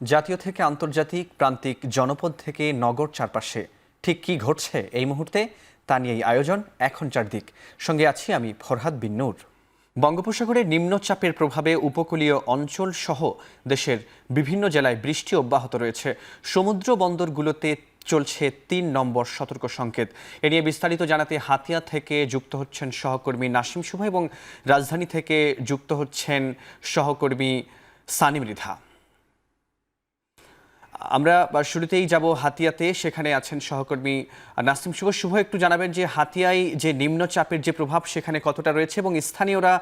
জাতীয় থেকে আন্তর্জাতিক, প্রান্তিক, জনপদ থেকে নগর, চারপাশে ঠিক কি ঘটছে এই মুহূর্তে তা নিয়েই আয়োজন এখন চারদিক। সঙ্গে আছি আমি ফরহাদ বিন নূর। বঙ্গোপসাগরে নিম্নচাপের প্রভাবে উপকূলীয় অঞ্চল সহ দেশের বিভিন্ন জেলায় বৃষ্টি অব্যাহত রয়েছে। সমুদ্র বন্দরগুলোতে চলছে ৩ নম্বর সতর্ক সংকেত। এ নিয়ে বিস্তারিত জানাতে হাতিয়া থেকে যুক্ত হচ্ছেন সহকর্মী নাসিম শুভ এবং রাজধানী থেকে যুক্ত হচ্ছেন সহকর্মী সানি মৃধা। আমরা শুরুতেই যাব হাতিয়াতে, সেখানে আছেন সহকর্মী নাসিম শুভ। শুভ, একটু জানাবেন যে হাতিয়ায় যে নিম্নচাপের যে প্রভাব সেখানে কতটা রয়েছে এবং স্থানীয়রা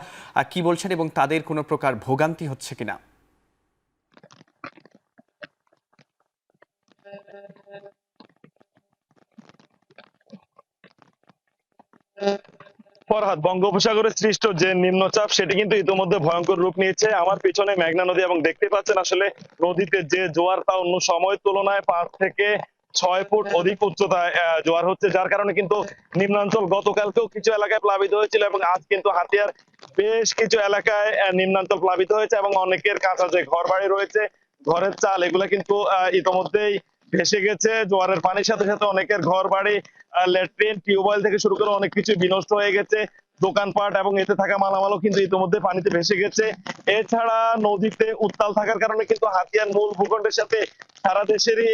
কি বলছেন এবং তাদের কোনো প্রকার ভোগান্তি হচ্ছে কিনা। ফরহাদ, বঙ্গোপসাগরে সৃষ্ট যে নিম্নচাপ সেটি কিন্তু ইতিমধ্যে ভয়ঙ্কর রূপ নিয়েছে। আমার পিছনে মেঘনা নদী এবং দেখতে পাচ্ছেন আসলে নদীতে যে জোয়ার তা অন্য সময়ের তুলনায় 5 থেকে 6 ফুট অধিক উচ্চতায় জোয়ার হচ্ছে, যার কারণে কিন্তু নিম্নাঞ্চল গতকালকেও কিছু এলাকায় প্লাবিত হয়েছিল এবং আজ কিন্তু হাতিয়ার বেশ কিছু এলাকায় নিম্নাঞ্চল প্লাবিত হয়েছে এবং অনেকের কাঁচা যে ঘর বাড়ি রয়েছে, ঘরের চাল, এগুলা কিন্তু ইতিমধ্যেই ভেসে গেছে। জোয়ারের পানির সাথে সাথে অনেকের ঘর বাড়ি, ল্যাট্রিন, টিউবওয়েল থেকে শুরু করে অনেক কিছু বিনষ্ট হয়ে গেছে। দোকানপাট এবং এতে থাকা মালামালও কিন্তু ইতিমধ্যে পানিতে ভেসে গেছে। এছাড়া নদীতে উত্তাল থাকার কারণে কিন্তু হাতিয়ার মূল ভূখণ্ডের সাথে সারা দেশেরই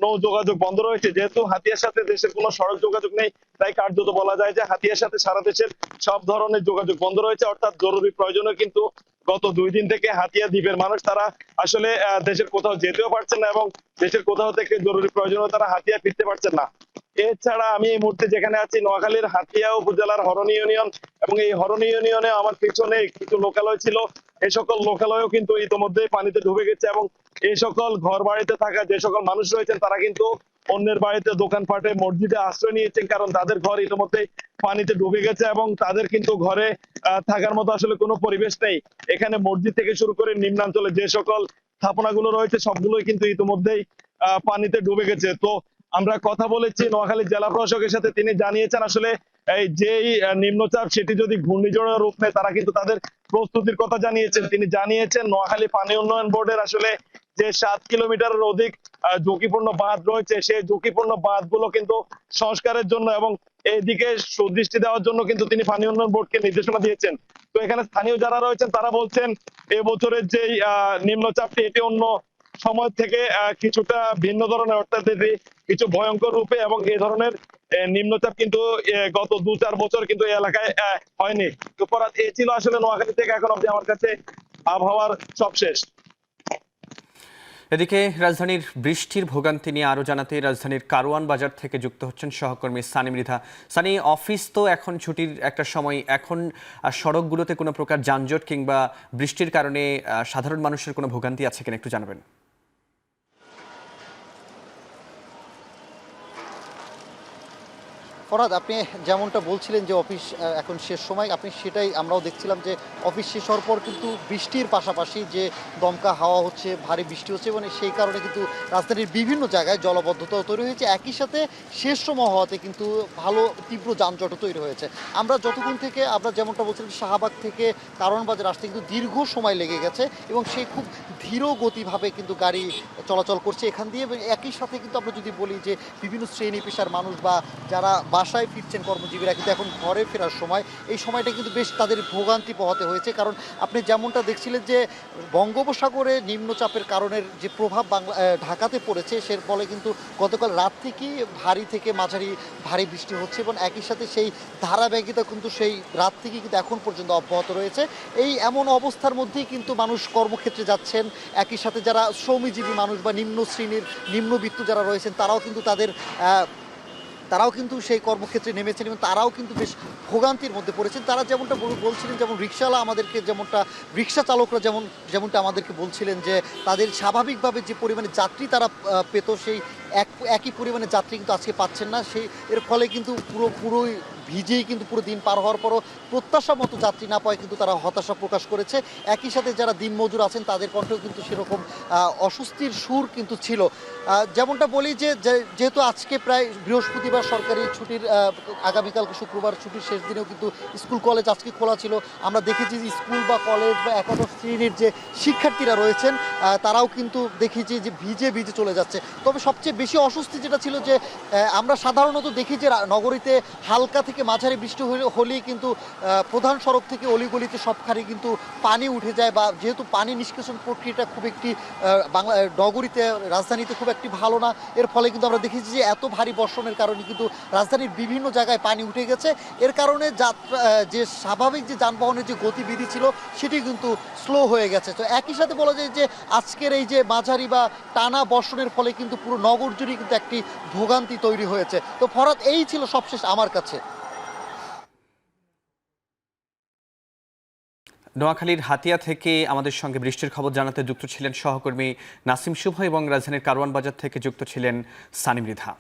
নৌ যোগাযোগ বন্ধ রয়েছে। যেহেতু হাতিয়ার সাথে দেশের কোনো সড়ক যোগাযোগ নেই, তাই কার্যত বলা যায় যে হাতিয়ার সাথে সারা দেশের সব ধরনের যোগাযোগ বন্ধ রয়েছে। অর্থাৎ জরুরি প্রয়োজনে কিন্তু গত 2 দিন থেকে হাতিয়া দ্বীপের মানুষ তারা আসলে দেশের কোথাও যেতেও পারছেন না এবং দেশের কোথাও থেকে জরুরি প্রয়োজনে তারা হাতিয়া ফিরতে পারছেন না। এছাড়া আমি এই মুহূর্তে যেখানে আছি নোয়াখালীর হাতিয়া উপজেলার হরণী ইউনিয়ন, এবং এই হরণী ইউনিয়নে আমার পিছনে কিছু লোকালয় ছিল, এই সকল লোকালয়ও কিন্তু ইতিমধ্যে পানিতে ডুবে গেছে এবং এই সকল ঘর বাড়িতে থাকা যে সকল মানুষ রয়েছেন তারা কিন্তু অন্যের বাড়িতে, দোকানপাটে, মসজিদে আশ্রয় নিয়েছেন, কারণ তাদের ঘর ইতিমধ্যে পানিতে ডুবে গেছে এবং তাদের কিন্তু ঘরে থাকার মতো আসলে কোনো পরিবেশ নেই। এখানে মসজিদ থেকে শুরু করে নিম্নাঞ্চলে যে সকল স্থাপনাগুলো রয়েছে সবগুলোই কিন্তু ইতিমধ্যেই পানিতে ডুবে গেছে। তো আমরা কথা বলেছি নোয়াখালী জেলা প্রশাসকের সাথে, তিনি জানিয়েছেন আসলে এই যেই নিম্নচাপ সেটি যদি ঘূর্ণিঝড়ের রূপ নেয় তারা কিন্তু তাদের প্রস্তুতির কথা জানিয়েছেন। তিনি জানিয়েছেন নোয়াখালী পানি উন্নয়ন বোর্ডের আসলে যে 7 কিলোমিটারের অধিক ঝুঁকিপূর্ণ বাঁধ রয়েছে, সেই ঝুঁকিপূর্ণ বাঁধগুলো কিন্তু সংস্কারের জন্য এবং এইদিকে সুদৃষ্টি দেওয়ার জন্য কিন্তু তিনি পানি উন্নয়ন বোর্ডকে নির্দেশনা দিয়েছেন। তো এখানে স্থানীয় যারা রয়েছেন তারা বলছেন এবছরের যেই নিম্নচাপটি এটি অন্য সময় থেকে কিছুটা ভিন্ন ধরনের, অর্থাৎ এটি কিছু ভয়ঙ্কর রূপে, এবং এই ধরনের নিম্নচাপ কিন্তু গত 2-4 বছর কিন্তু এই এলাকায় হয়নি। তো ফরহাদ, এই ছিল আসলে নোয়াখালী থেকে এখন অব্দি আমার কাছে আবহাওয়ার সবশেষ। এদিকে রাজধানীর বৃষ্টির ভোগান্তি নিয়ে আরও জানাতে রাজধানীর কারওয়ান বাজার থেকে যুক্ত হচ্ছেন সহকর্মী সানি মৃধা। সানি, অফিস তো এখন ছুটির একটা সময়, এখন সড়কগুলোতে কোনো প্রকার যানজট কিংবা বৃষ্টির কারণে সাধারণ মানুষের কোনো ভোগান্তি আছে কিনা একটু জানাবেন। ফরহাদ, আপনি যেমনটা বলছিলেন যে অফিস এখন শেষ সময়, আপনি সেটাই আমরাও দেখছিলাম যে অফিস শেষ হওয়ার পর কিন্তু বৃষ্টির পাশাপাশি যে দমকা হাওয়া হচ্ছে, ভারী বৃষ্টি হচ্ছে এবং সেই কারণে কিন্তু রাজধানীর বিভিন্ন জায়গায় জলাবদ্ধতাও তৈরি হয়েছে। একই সাথে শেষ সময় হওয়াতে কিন্তু ভালো তীব্র যানজটও তৈরি হয়েছে। আমরা যতক্ষণ থেকে আমরা যেমনটা বলছিলাম শাহবাগ থেকে কারওয়ান বাজার আসতে কিন্তু দীর্ঘ সময় লেগে গেছে এবং সে খুব ধীর গতিভাবে কিন্তু গাড়ি চলাচল করছে এখান দিয়ে। এবং একই সাথে কিন্তু আমরা যদি বলি যে বিভিন্ন শ্রেণী পেশার মানুষ বা যারা বাসায় ফিরছেন কর্মজীবীরা কিন্তু এখন ঘরে ফেরার সময়, এই সময়টা কিন্তু বেশ তাদের ভোগান্তি পোহাতে হয়েছে। কারণ আপনি যেমনটা দেখছিলেন যে বঙ্গোপসাগরে নিম্নচাপের কারণের যে প্রভাব ঢাকাতে পড়েছে, সের ফলে কিন্তু গতকাল রাত থেকেই ভারী থেকে মাঝারি ভারী বৃষ্টি হচ্ছে এবং একই সাথে সেই ধারাবাহিকতা কিন্তু সেই রাত থেকেই কিন্তু এখন পর্যন্ত অব্যাহত রয়েছে। এই এমন অবস্থার মধ্যেই কিন্তু মানুষ কর্মক্ষেত্রে যাচ্ছেন। একই সাথে যারা শ্রমজীবী মানুষ বা নিম্ন শ্রেণীর নিম্নবিত্ত যারা রয়েছেন তারাও কিন্তু সেই কর্মক্ষেত্রে নেমেছেন এবং তারাও কিন্তু বেশ ভোগান্তির মধ্যে পড়েছেন। তারা যেমনটা বলছিলেন, যেমন রিক্সাওয়ালা আমাদেরকে রিক্সা চালকরা যেমনটা আমাদেরকে বলছিলেন যে তাদের স্বাভাবিকভাবে যে পরিমাণে যাত্রী তারা পেত সেই একই পরিমাণে যাত্রী কিন্তু আজকে পাচ্ছেন না। এর ফলে কিন্তু পুরোই ভিজেই কিন্তু পুরো দিন পার হওয়ার পরও প্রত্যাশা মতো যাত্রী না পাওয়ায় কিন্তু তারা হতাশা প্রকাশ করেছে। একই সাথে যারা দিনমজুর আছেন তাদের কণ্ঠেও কিন্তু সেরকম অস্বস্তির সুর কিন্তু ছিল। যেমনটা বলি যেহেতু আজকে প্রায় বৃহস্পতিবার সরকারি ছুটির, আগামীকালকে শুক্রবার ছুটির শেষ দিনেও কিন্তু স্কুল কলেজ আজকে খোলা ছিল। আমরা দেখেছি যে স্কুল বা কলেজ বা একাদশ শ্রেণীর যে শিক্ষার্থীরা রয়েছেন তারাও কিন্তু দেখেছি যে ভিজে চলে যাচ্ছে। তবে সবচেয়ে বেশি অস্বস্তি যেটা ছিল যে আমরা সাধারণত দেখি যে নগরীতে হালকা থেকে মাঝারি বৃষ্টি হলেই কিন্তু প্রধান সড়ক থেকে অলিগলিতে সবখানে কিন্তু পানি উঠে যায়, বা যেহেতু পানি নিষ্কাশন প্রক্রিয়াটা খুব একটি নগরীতে রাজধানীতে খুব একটি ভালো না। এর ফলে কিন্তু আমরা দেখেছি যে এত ভারী বর্ষণের কারণে কিন্তু রাজধানীর বিভিন্ন জায়গায় পানি উঠে গেছে। এর কারণে যে স্বাভাবিক যে যানবাহনের যে গতিবিধি ছিল সেটি কিন্তু স্লো হয়ে গেছে। তো একই সাথে বলা যায় যে আজকের এই যে মাঝারি বা টানা বর্ষণের ফলে কিন্তু পুরো নগর জুড়ে কিন্তু একটি ভোগান্তি তৈরি হয়েছে। তো ফরহাদ, এই ছিল সবশেষ আমার কাছে। নোয়াখালীর হাতিয়া থেকে আমাদের সঙ্গে বৃষ্টির খবর জানাতে যুক্ত ছিলেন সহকর্মী নাসিম শুভ এবং রাজধানীর কারওয়ান বাজার থেকে যুক্ত ছিলেন সানি মৃধা।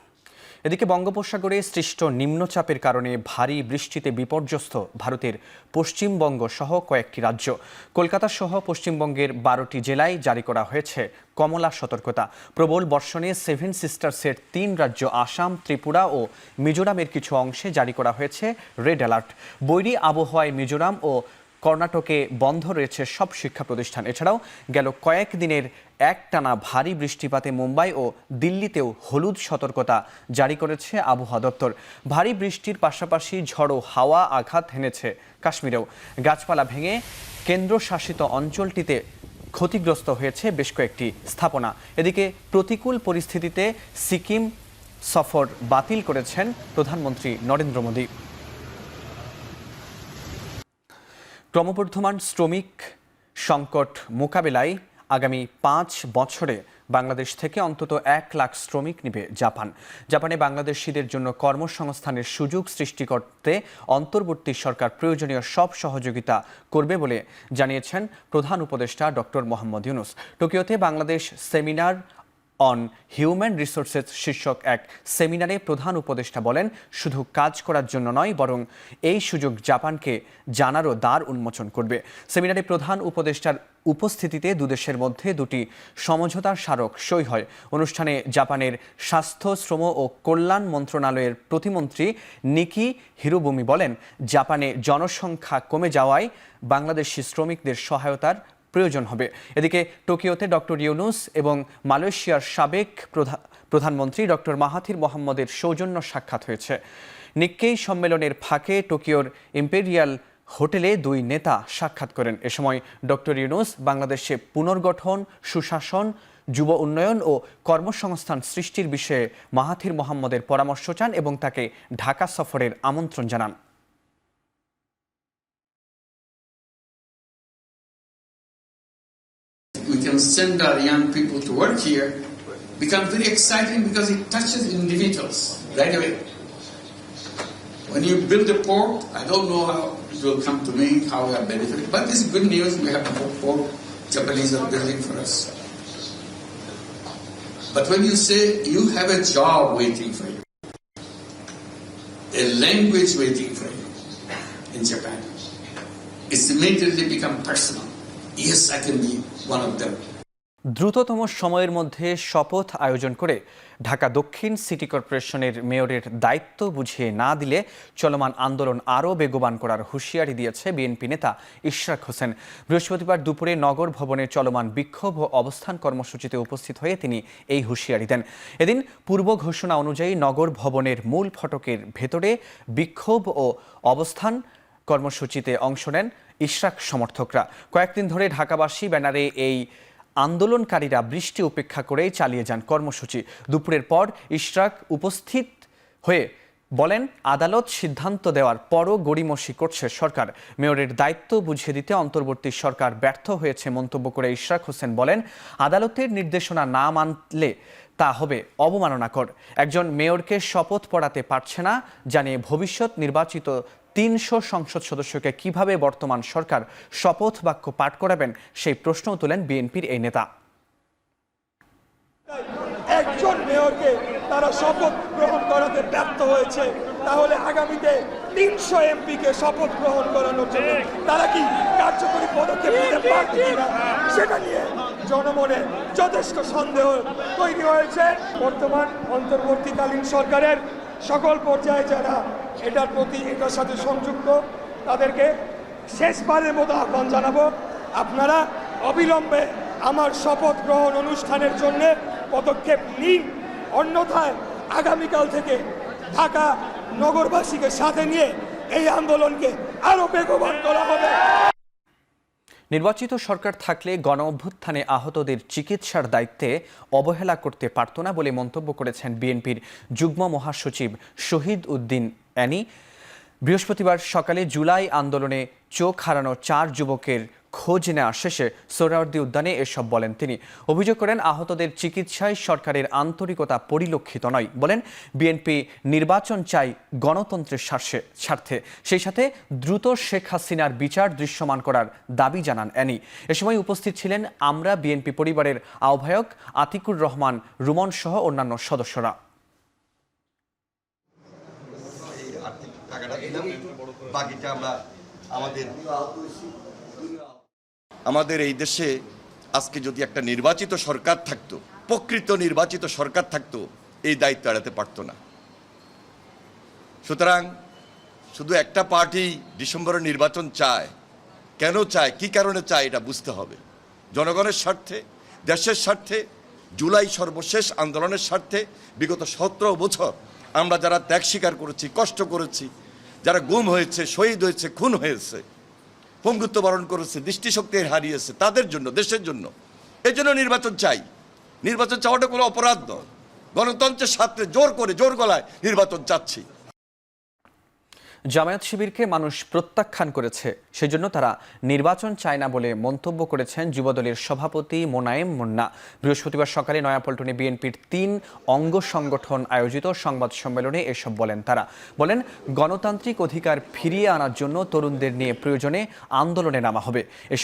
এদিকে বঙ্গোপসাগরে সৃষ্ট নিম্নচাপের কারণে ভারী বৃষ্টিতে বিপর্যস্ত ভারতের পশ্চিমবঙ্গ সহ কয়েকটি রাজ্য। কলকাতা সহ পশ্চিমবঙ্গের 12টি জেলায় জারি করা হয়েছে কমলা সতর্কতা। প্রবল বর্ষণে সেভেন সিস্টার্সের 3 রাজ্য আসাম, ত্রিপুরা ও মিজোরামের কিছু অংশে জারি করা হয়েছে রেড অ্যালার্ট। বৈরী আবহাওয়ায় মিজোরাম ও কর্ণাটকে বন্ধ রয়েছে সব শিক্ষা প্রতিষ্ঠান। এছাড়াও গেল কয়েকদিনের একটানা ভারী বৃষ্টিপাতে মুম্বাই ও দিল্লিতেও হলুদ সতর্কতা জারি করেছে আবহাওয়া দপ্তর। ভারী বৃষ্টির পাশাপাশি ঝড়ো হাওয়া আঘাত হেনেছে কাশ্মীরেও। গাছপালা ভেঙে কেন্দ্রশাসিত অঞ্চলটিতে ক্ষতিগ্রস্ত হয়েছে বেশ কয়েকটি স্থাপনা। এদিকে প্রতিকূল পরিস্থিতিতে সিকিম সফর বাতিল করেছেন প্রধানমন্ত্রী নরেন্দ্র মোদী। ক্রমবর্ধমান শ্রমিক সংকট মোকাবেলায় আগামী 5 বছরে বাংলাদেশ থেকে অন্তত 1 লাখ শ্রমিক নেবে জাপান। জাপানে বাংলাদেশিদের জন্য কর্মসংস্থানের সুযোগ সৃষ্টি করতে অন্তর্বর্তী সরকার প্রয়োজনীয় সব সহযোগিতা করবে বলে জানিয়েছেন প্রধান উপদেষ্টা ডক্টর মোহাম্মদ ইউনূস। টোকিওতে Bangladesh seminar on human resources শীর্ষক এক সেমিনারে প্রধান উপদেষ্টা বলেন, শুধু কাজ করার জন্য নয়, বরং এই সুযোগ জাপানকে জানারও দ্বার উন্মোচন করবে। সেমিনারে প্রধান উপদেষ্টার উপস্থিতিতে দুদেশের মধ্যে 2টি সমঝোতা স্মারক সই হয়। অনুষ্ঠানে জাপানের স্বাস্থ্য, শ্রম ও কল্যাণ মন্ত্রণালয়ের প্রতিমন্ত্রী নিকি হিরোবুমি বলেন, জাপানে জনসংখ্যা কমে যাওয়ায় বাংলাদেশি শ্রমিকদের সহায়তার প্রয়োজন হবে। এদিকে টোকিওতে ডক্টর ইউনূস এবং মালয়েশিয়ার সাবেক প্রধানমন্ত্রী ডক্টর মাহাথির মোহাম্মদের সৌজন্য সাক্ষাৎ হয়েছে। নিক্কেই সম্মেলনের ফাঁকে টোকিওর ইম্পেরিয়াল হোটেলে 2 নেতা সাক্ষাৎ করেন। এ সময় ডক্টর ইউনূস বাংলাদেশে পুনর্গঠন, সুশাসন, যুব উন্নয়ন ও কর্মসংস্থান সৃষ্টির বিষয়ে মাহাথির মোহাম্মদের পরামর্শ চান এবং তাকে ঢাকা সফরের আমন্ত্রণ জানান। We can send our young people to work here, become very exciting because it touches individuals right away. When you build a port, I don't know how it will come to me, how we are benefited, but this is good news. We have a port Japanese are building for us. But when you say you have a job waiting for you, a language waiting for you in Japan, it's immediately become personal. Yes, I can be one of them. দ্রুততম সময়ের মধ্যে শপথ আয়োজন করে ঢাকা দক্ষিণ city কর্পোরেশনের মেয়রের দায়িত্ব বুঝিয়ে না দিলে চলমান আন্দোলন আরও বেগবান করার হুঁশিয়ারি দিয়েছে বিএনপি নেতা ইশরাক হোসেন। বৃহস্পতিবার দুপুরে নগর ভবনে চলমান বিক্ষোভ ও অবস্থান কর্মসূচিতে উপস্থিত হয়ে তিনি এই হুঁশিয়ারি দেন। এদিন পূর্ব ঘোষণা অনুযায়ী নগর ভবনের মূল ফটকের ভেতরে বিক্ষোভ ও অবস্থান কর্মসূচিতে অংশ নেন ইশরাক সমর্থকরা। কয়েকদিন ধরে ঢাকাবাসী ব্যানারে এই আন্দোলনকারীরা বৃষ্টি উপেক্ষা করেই চালিয়ে যান কর্মসূচি। দুপুরের পর ইশরাক উপস্থিত হয়ে বলেন, আদালত সিদ্ধান্ত দেওয়ার পরও গড়িমসি করছে সরকার। মেয়রের দায়িত্ব বুঝিয়ে দিতে অন্তর্বর্তী সরকার ব্যর্থ হয়েছে মন্তব্য করে ইশরাক হোসেন বলেন, আদালতের নির্দেশনা না মানলে তা হবে অবমাননাকর। একজন মেয়রকে শপথ পড়াতে পারছে না জানিয়ে ভবিষ্যৎ নির্বাচিত 300 সংসদ সদস্যকে কিভাবে বর্তমান সরকার শপথ বাক্য পাঠ করাবেন সেই প্রশ্নও তোলেন বিএনপির এই নেতা। একজন মেয়রকে তারা শপথ গ্রহণ করাতে ব্যর্থ হয়েছে, তাহলে আগামীতে 300 এমপিকে শপথ গ্রহণ করানোর জন্য তারা কি কার্যকরী পদক্ষেপ নিতে পারবে কিনা সেটা নিয়ে জনমনে যথেষ্ট সন্দেহ তৈরি হয়েছে। বর্তমান অন্তর্বর্তীকালীন সরকারের সকল পর্যায়ে যারা এটার সাথে সংযুক্ত তাদেরকে শেষবারের মতো আহ্বান জানাবো, আপনারা অবিলম্বে আমার শপথ গ্রহণ অনুষ্ঠানের জন্য পদক্ষেপ নিন, অন্যথায় আগামীকাল থেকে ঢাকা নগরবাসীকে সাথে নিয়ে এই আন্দোলনকে আরো বেগবান করা হবে। নির্বাচিত সরকার থাকলে গণ অভ্যুত্থানে আহতদের চিকিৎসার দায়িত্বে অবহেলা করতে পারত না বলে মন্তব্য করেছেন বিএনপির যুগ্ম মহাসচিব শহীদ উদ্দিন অ্যানি। বৃহস্পতিবার সকালে জুলাই আন্দোলনে চোখ হারানো 4 যুবকের খোঁজ নেওয়া শেষে সোহরাওয়ার্দী উদ্যানে এসব বলেন তিনি। অভিযোগ করেন আহতদের চিকিৎসায় সরকারের আন্তরিকতা পরিলক্ষিত নয়। বলেন বিএনপি নির্বাচন চাই গণতন্ত্রের স্বার্থে, সেই সাথে দ্রুত শেখ হাসিনার বিচার দৃশ্যমান করার দাবি জানান অ্যানি। এ সময় উপস্থিত ছিলেন আমরা বিএনপি পরিবারের আহ্বায়ক আতিকুর রহমান রুমন সহ অন্যান্য সদস্যরা। বাকিটা আমরা আমাদের এই দেশে আজকে যদি একটা নির্বাচিত সরকার থাকতো, প্রকৃত নির্বাচিত সরকার থাকতো, এই দায়িত্ব এড়াতে পারতো না। সুতরাং শুধু একটা পার্টি ডিসেম্বরে নির্বাচন চায়, কেন চায়, কি কারণে চায়, এটা বুঝতে হবে। জনগণের স্বার্থে, দেশের স্বার্থে, জুলাই সর্বশেষ আন্দোলনের স্বার্থে বিগত 17 বছর আমরা যারা ত্যাগ স্বীকার করেছি, কষ্ট করেছি, যারা গুম হয়েছে, শহীদ হয়েছে, খুন হয়েছে, পঙ্গুত্ব বরণ করেছে, দৃষ্টিশক্তি হারিয়েছে, তাদের জন্য, দেশের জন্য, এই জন্য নির্বাচন চাই। নির্বাচন চাওয়াটা কোনো অপরাধ নয়। গণতন্ত্রের স্বার্থে জোর গলায় নির্বাচন চাচ্ছি। জামায়াত শিবিরকে মানুষ প্রত্যাখ্যান করেছে, সেজন্য তারা নির্বাচন চায় না বলে মন্তব্য করেছেন যুবদলের সভাপতি মোনায়েম মুন্না। বৃহস্পতিবার সকালে নয়াপল্টনে বিএনপির 3 অঙ্গ সংগঠন আয়োজিত সংবাদ সম্মেলনে এসব বলেন তারা। বলেন গণতান্ত্রিক অধিকার ফিরিয়ে আনার জন্য তরুণদের নিয়ে প্রয়োজনে আন্দোলনে নামা হবে। এ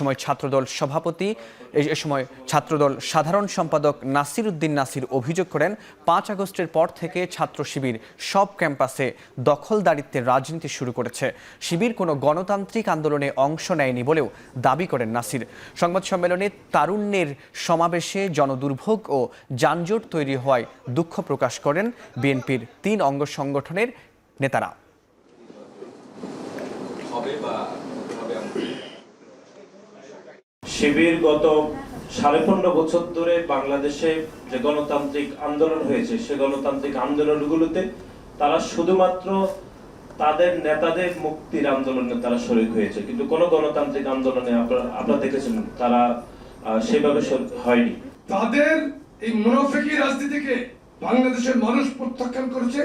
সময় ছাত্রদল সাধারণ সম্পাদক নাসির উদ্দিন নাসির অভিযোগ করেন 5 আগস্টের পর থেকে ছাত্র শিবির সব ক্যাম্পাসে দখলদারিত্বের রাজনীতি শুরু করেছে। শিবির কোনো গণতান্ত্রিক আন্দোলনে অংশ নেয়নি বলেও দাবি করেন নাসির। সংবাদ সম্মেলনে তারুণ্যের সমাবেশে জনদুর্ভোগ ও যানজট তৈরি হওয়ায় দুঃখ প্রকাশ করেন বিএনপির 3 অঙ্গ সংগঠনের নেতারা। শিবির গত 15.5 বছর ধরে বাংলাদেশে যে গণতান্ত্রিক আন্দোলন হয়েছে, সে গণতান্ত্রিক আন্দোলনগুলোতে তারা শুধুমাত্র তাদের নেতাদের মুক্তির আন্দোলনে তারা শরীক হয়েছে, কিন্তু কোনো গণতান্ত্রিক আন্দোলনে আপনারা দেখেছেন তারা সেভাবে হয়নি। তাদের এই মুনাফিকি রাজনীতিকে বাংলাদেশের মানুষ প্রত্যাখ্যান করেছে।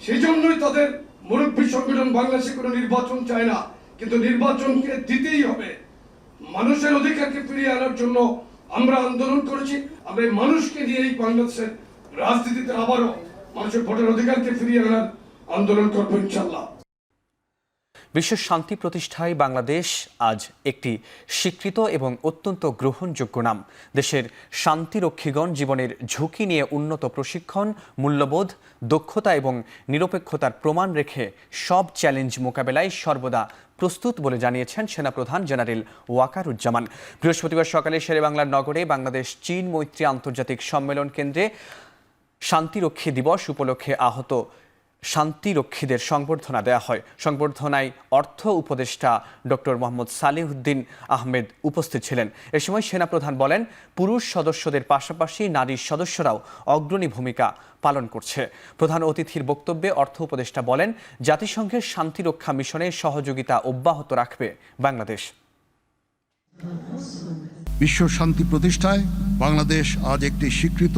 সেই জন্যই তাদের মুরব্বী সংগঠন বাংলাদেশে কোনো নির্বাচন চায় না, কিন্তু নির্বাচনকে দিতেই হবে। মানুষের অধিকারকে ফিরিয়ে আনার জন্য আমরা আন্দোলন করেছি। আমরা এই মানুষকে নিয়েই বাংলাদেশের রাজনীতিতে আবারও মানুষের ভোটের অধিকারকে ফিরিয়ে আনার আন্দোলন করবো ইনশাল্লাহ। বিশ্ব শান্তি প্রতিষ্ঠায় বাংলাদেশ আজ একটি স্বীকৃত এবং অত্যন্ত গ্রহণযোগ্য নাম। দেশের শান্তিরক্ষীগণ জীবনের ঝুঁকি নিয়ে উন্নত প্রশিক্ষণ, মূল্যবোধ, দক্ষতা এবং নিরপেক্ষতার প্রমাণ রেখে সব চ্যালেঞ্জ মোকাবেলায় সর্বদা প্রস্তুত বলে জানিয়েছেন সেনাপ্রধান জেনারেল ওয়াকারুজ্জামান। বৃহস্পতিবার সকালে শেরেবাংলার নগরে বাংলাদেশ চীন মৈত্রী আন্তর্জাতিক সম্মেলন কেন্দ্রে শান্তিরক্ষী দিবস উপলক্ষে আহত শান্তিরক্ষীদের সংবর্ধনা দেওয়া হয়। সংবর্ধনায় অর্থ উপদেষ্টা ডক্টর মোহাম্মদ সালিহুদ্দিন আহমেদ উপস্থিত ছিলেন। এ সময় সেনাপ্রধান বলেন, পুরুষ সদস্যদের পাশাপাশি নারী সদস্যরাও অগ্রণী ভূমিকা পালন করছে। প্রধান অতিথির বক্তব্যে অর্থ উপদেষ্টা বলেন, জাতিসংঘের শান্তিরক্ষা মিশনে সহযোগিতা অব্যাহত রাখবে বাংলাদেশ। বিশ্ব শান্তি প্রতিষ্ঠায় বাংলাদেশ আজ একটি স্বীকৃত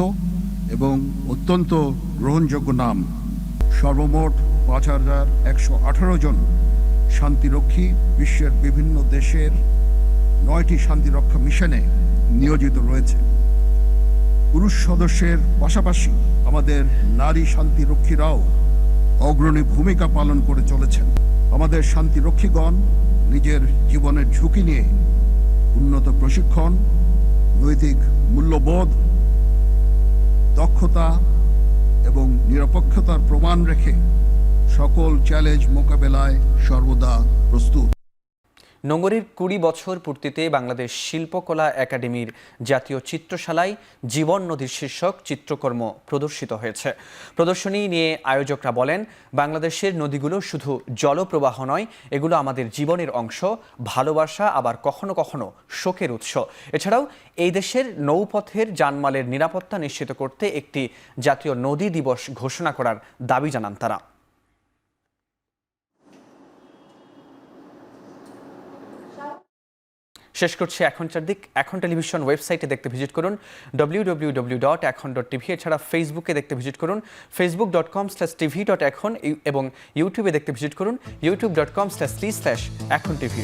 এবং অত্যন্ত গ্রহণযোগ্য নাম। সর্বমোট ৫,১১৮ জন শান্তিরক্ষী বিশ্বের বিভিন্ন দেশের 9টি শান্তিরক্ষা মিশনে নিয়োজিত রয়েছে। পুরুষ সদস্যের পাশাপাশি আমাদের নারী শান্তিরক্ষীরাও অগ্রণী ভূমিকা পালন করে চলেছেন। আমাদের শান্তিরক্ষীগণ নিজের জীবনের ঝুঁকি নিয়ে উন্নত প্রশিক্ষণ, নৈতিক মূল্যবোধ দক্ষতা এবং নিরপেক্ষতার প্রমাণ রেখে সকল চ্যালেঞ্জ মোকাবেলায় সর্বদা প্রস্তুত। নোঙরের ২০ বছর পূর্তিতে বাংলাদেশ শিল্পকলা একাডেমির জাতীয় চিত্রশালায় জীবন নদীর শীর্ষক চিত্রকর্ম প্রদর্শিত হয়েছে। প্রদর্শনী নিয়ে আয়োজকরা বলেন, বাংলাদেশের নদীগুলো শুধু জলপ্রবাহ নয়, এগুলো আমাদের জীবনের অংশ, ভালোবাসা, আবার কখনো কখনো শোকের উৎস। এছাড়াও এই দেশের নৌপথের জানমালের নিরাপত্তা নিশ্চিত করতে একটি জাতীয় নদী দিবস ঘোষণা করার দাবি জানান তারা। শেষ করছি এখন চারদিক। এখন টেলিভিশন ওয়েবসাইটে দেখতে ভিজিট করুন www.এখন.tv। এছাড়া ফেসবুকে দেখতে ভিজিট করুন facebook.com/tv.এখন এবং ইউটিউবে দেখতে ভিজিট করুন youtube.com/এখন TV।